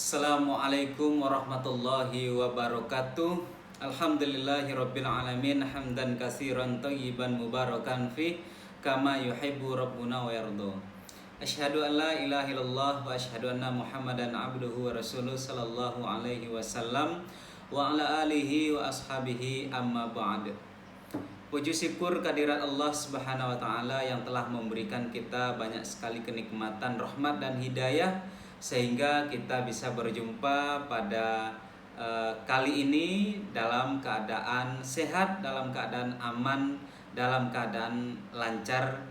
Assalamualaikum warahmatullahi wabarakatuh. Alhamdulillahirabbil alamin hamdan katsiran thayyiban mubarakan fi kama yuhibbu rabbuna wa yarda. Asyhadu an la ilaha illallah wa asyhadu anna Muhammadan abduhu wa rasuluh sallallahu alaihi wasallam wa ala alihi wa ashabihi amma ba'd. Puji syukur kehadirat Allah Subhanahu wa taala yang telah memberikan kita banyak sekali kenikmatan, rahmat dan hidayah sehingga kita bisa berjumpa pada kali ini dalam keadaan sehat, dalam keadaan aman, dalam keadaan lancar.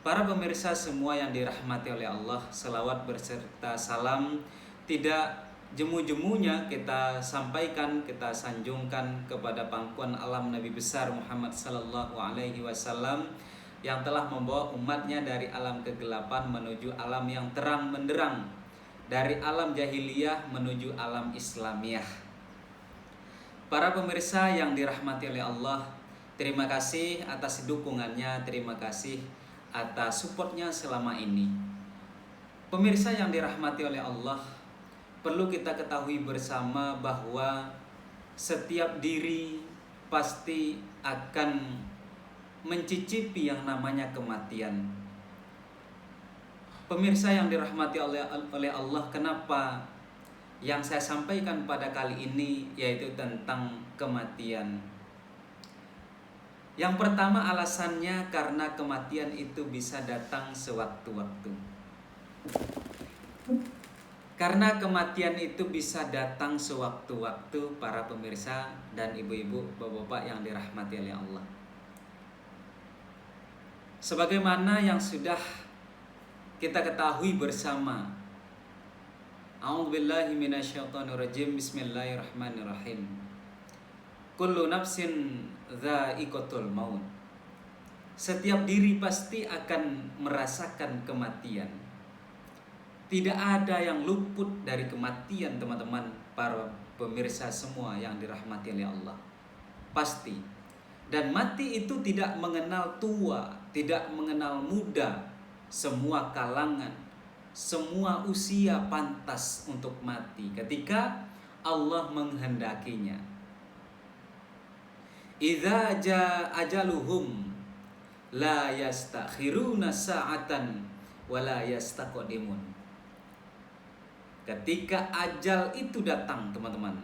Para pemirsa semua yang dirahmati oleh Allah, selawat berserta salam tidak jemu-jemunya kita sampaikan, kita sanjungkan kepada pangkuan alam Nabi besar Muhammad sallallahu alaihi wasallam yang telah membawa umatnya dari alam kegelapan menuju alam yang terang benderang, dari alam jahiliyah menuju alam Islamiyah. Para pemirsa yang dirahmati oleh Allah, terima kasih atas dukungannya, terima kasih atas supportnya selama ini. Pemirsa yang dirahmati oleh Allah, perlu kita ketahui bersama bahwa setiap diri pasti akan mencicipi yang namanya kematian. Pemirsa yang dirahmati oleh Allah, kenapa yang saya sampaikan pada kali ini yaitu tentang kematian? Yang pertama alasannya karena kematian itu bisa datang sewaktu-waktu. Karena kematian itu bisa datang sewaktu-waktu para pemirsa dan ibu-ibu, bapak-bapak yang dirahmati oleh Allah. Sebagaimana yang sudah kita ketahui bersama. A'udzubillahi minasyaitonirrajim. Bismillahirrahmanirrahim. Kullu nafsin dha'iqatul maut. Setiap diri pasti akan merasakan kematian. Tidak ada yang luput dari kematian, teman-teman, para pemirsa semua yang dirahmati oleh Allah. Pasti. Dan mati itu tidak mengenal tua, tidak mengenal muda. Semua kalangan, semua usia pantas untuk mati ketika Allah menghendakinya. Idza jaa ajaluhum la yastakhiruna sa'atan wa la yastaqdimun. Ketika ajal itu datang, teman-teman.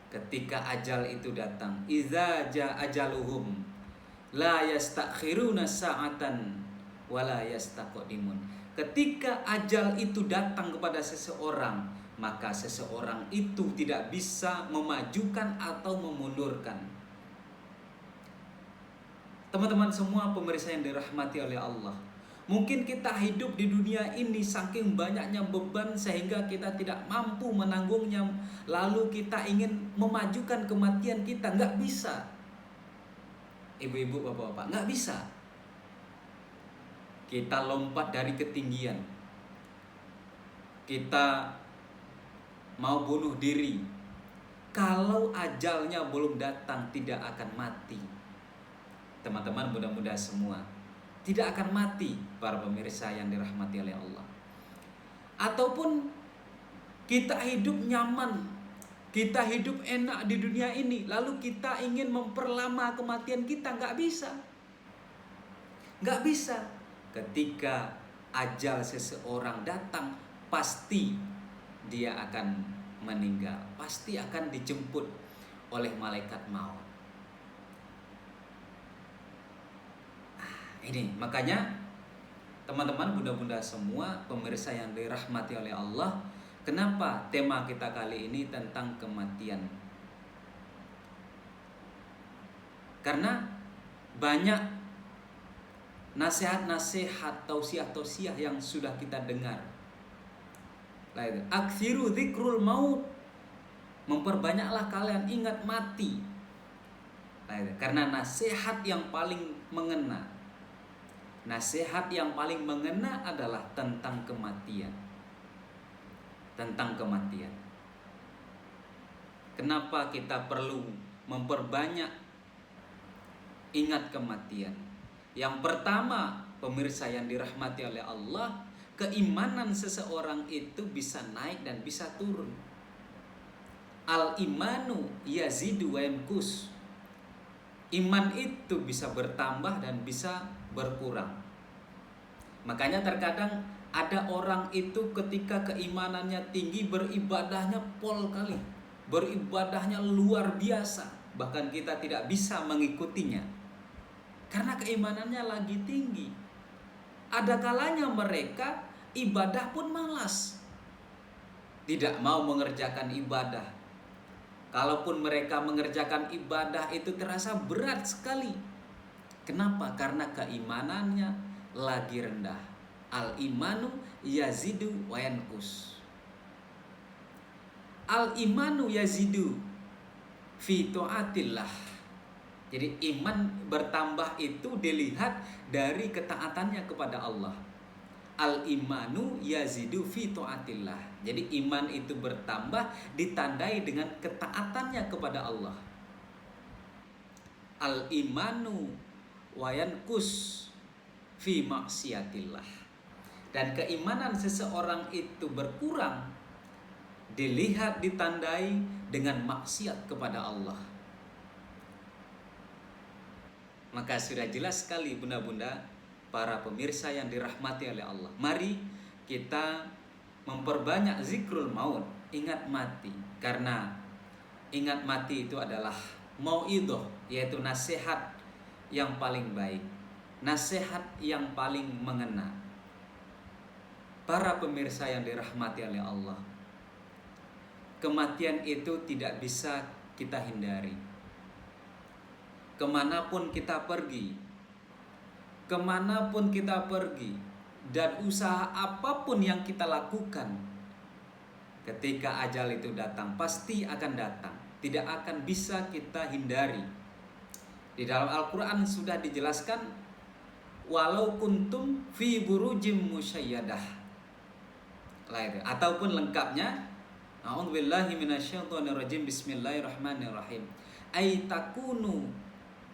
Ketika ajal itu datang, idza jaa ajaluhum la yastakhiruna sa'atan wa la yastaqdimun. Ketika ajal itu datang kepada seseorang, maka seseorang itu tidak bisa memajukan atau memundurkan. Teman-teman semua pemirsa yang dirahmati oleh Allah, mungkin kita hidup di dunia ini saking banyaknya beban sehingga kita tidak mampu menanggungnya, lalu kita ingin memajukan kematian kita, nggak bisa. Ibu-ibu, bapak-bapak, nggak bisa. Kita lompat dari ketinggian, kita mau bunuh diri, kalau ajalnya belum datang tidak akan mati. Teman-teman mudah-mudahan semua tidak akan mati, para pemirsa yang dirahmati oleh Allah. Ataupun kita hidup nyaman, kita hidup enak di dunia ini, lalu kita ingin memperlama kematian kita, nggak bisa. Nggak bisa. Ketika ajal seseorang datang, pasti dia akan meninggal, pasti akan dijemput oleh malaikat maut. Ini makanya teman-teman bunda-bunda semua pemirsa yang dirahmati oleh Allah, kenapa tema kita kali ini tentang kematian? Karena banyak nasihat-nasihat, tausiah-tausiah yang sudah kita dengar. Aktsiru dzikrul maut. Memperbanyaklah kalian ingat mati. Karena nasihat yang paling mengena. Nasihat yang paling mengena adalah tentang kematian. Tentang kematian. Kenapa kita perlu memperbanyak ingat kematian? Yang pertama, pemirsa yang dirahmati oleh Allah, keimanan seseorang itu bisa naik dan bisa turun. Al-imanu yazidu wa yanqus. Iman itu bisa bertambah dan bisa berkurang. Makanya terkadang ada orang itu ketika keimanannya tinggi, beribadahnya pol kali, beribadahnya luar biasa, bahkan kita tidak bisa mengikutinya karena keimanannya lagi tinggi. Ada kalanya mereka ibadah pun malas, tidak mau mengerjakan ibadah. Kalaupun mereka mengerjakan ibadah itu terasa berat sekali. Kenapa? Karena keimanannya lagi rendah. Al-imanu yazidu wa yanqus. Al-imanu yazidu fi taatillah. Jadi iman bertambah itu dilihat dari ketaatannya kepada Allah. Al-imanu yazidu fi taatillah. Jadi iman itu bertambah ditandai dengan ketaatannya kepada Allah. Al-imanu wa yanqus fi maksiatillah. Dan keimanan seseorang itu berkurang dilihat ditandai dengan maksiat kepada Allah. Maka sudah jelas sekali bunda-bunda, para pemirsa yang dirahmati oleh Allah, mari kita memperbanyak zikrul maut, ingat mati. Karena ingat mati itu adalah mauidhah, yaitu nasihat yang paling baik, nasihat yang paling mengena. Para pemirsa yang dirahmati oleh Allah, kematian itu tidak bisa kita hindari. Kemanapun kita pergi, dan usaha apapun yang kita lakukan, ketika ajal itu datang, pasti akan datang. Tidak akan bisa kita hindari. Di dalam Al-Quran sudah dijelaskan, walau kuntum fi burujim musayyadah. Ataupun lengkapnya, a'udzubillahi minasyaitonirrajim, bismillahirrahmanirrahim. Ay takunu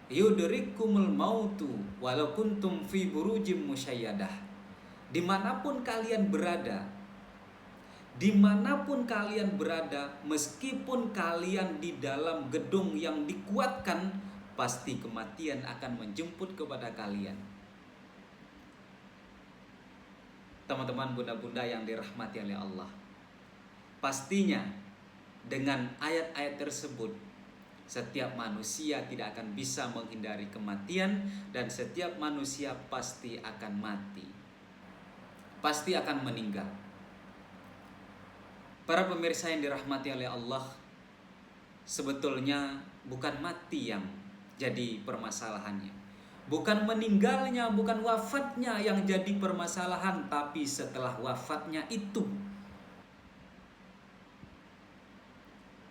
yudrikumul mautu walau kuntum fi burujim musayyadah. Dimanapun kalian berada, meskipun kalian di dalam gedung yang dikuatkan, pasti kematian akan menjemput kepada kalian. Teman-teman bunda-bunda yang dirahmati oleh Allah, pastinya dengan ayat-ayat tersebut, setiap manusia tidak akan bisa menghindari kematian, dan setiap manusia pasti akan mati, pasti akan meninggal. Para pemirsa yang dirahmati oleh Allah, sebetulnya bukan mati yang jadi permasalahannya, bukan meninggalnya, bukan wafatnya yang jadi permasalahan, tapi setelah wafatnya itu.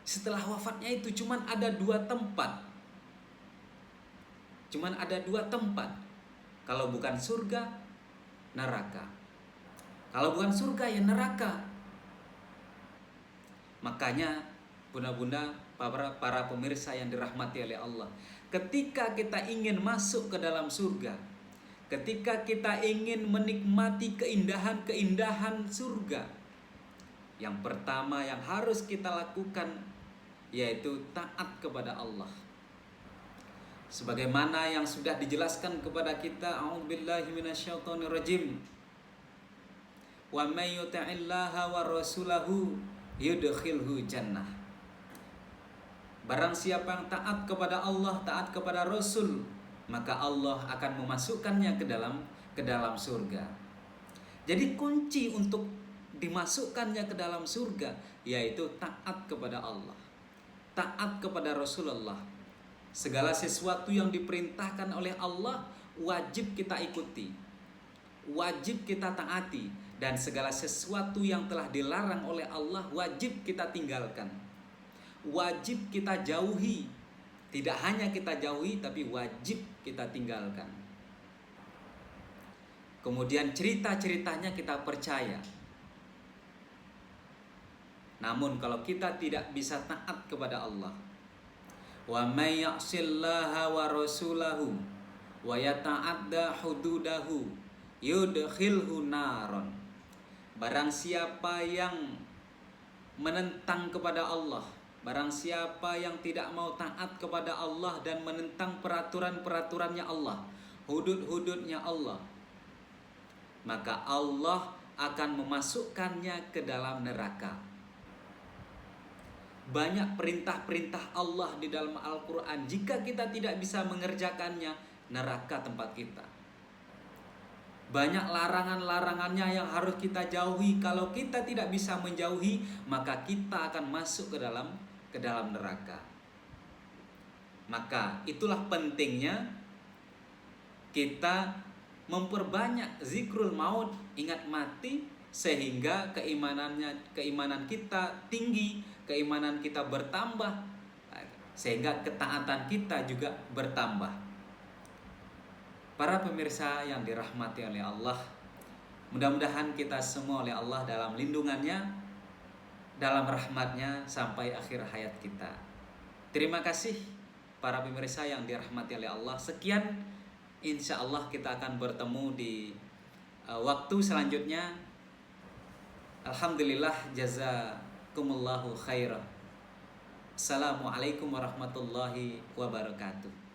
Setelah wafatnya itu cuman ada dua tempat. Kalau bukan surga, neraka. Kalau bukan surga, ya neraka. Makanya bunda-bunda, para pemirsa yang dirahmati oleh Allah, ketika kita ingin masuk ke dalam surga, ketika kita ingin menikmati keindahan-keindahan surga, yang pertama yang harus kita lakukan yaitu taat kepada Allah. Sebagaimana yang sudah dijelaskan kepada kita, a'udzubillahi minasyaitonirrajim, wa may yuti'illaha wa rasulahu yudkhilhu jannah. Barang siapa yang taat kepada Allah, taat kepada Rasul, maka Allah akan memasukkannya ke dalam surga. Jadi kunci untuk dimasukkannya ke dalam surga yaitu taat kepada Allah, taat kepada Rasulullah. Segala sesuatu yang diperintahkan oleh Allah wajib kita ikuti, wajib kita taati, dan segala sesuatu yang telah dilarang oleh Allah wajib kita tinggalkan, wajib kita jauhi. Tidak hanya kita jauhi, tapi wajib kita tinggalkan. Kemudian cerita-ceritanya kita percaya. Namun kalau kita tidak bisa taat kepada Allah, wa may ya'sillaha wa rasulahu wa yata'adda hududahu yudkhilhu naron. Barang siapa yang menentang kepada Allah, barang siapa yang tidak mau taat kepada Allah dan menentang peraturan-peraturannya Allah, hudud-hududnya Allah, maka Allah akan memasukkannya ke dalam neraka. Banyak perintah-perintah Allah di dalam Al-Quran. Jika kita tidak bisa mengerjakannya, neraka tempat kita. Banyak larangan-larangannya yang harus kita jauhi. Kalau kita tidak bisa menjauhi, maka kita akan masuk ke dalam neraka. Maka itulah pentingnya kita memperbanyak zikrul maut, ingat mati, sehingga keimanan kita tinggi, keimanan kita bertambah, sehingga ketaatan kita juga bertambah. Para pemirsa yang dirahmati oleh Allah, mudah-mudahan kita semua oleh Allah dalam lindungannya, dalam rahmatnya sampai akhir hayat kita. Terima kasih para pemirsa yang dirahmati oleh Allah. Sekian, insya Allah kita akan bertemu di waktu selanjutnya. Alhamdulillah, jazakumullahu khairan. Assalamualaikum warahmatullahi wabarakatuh.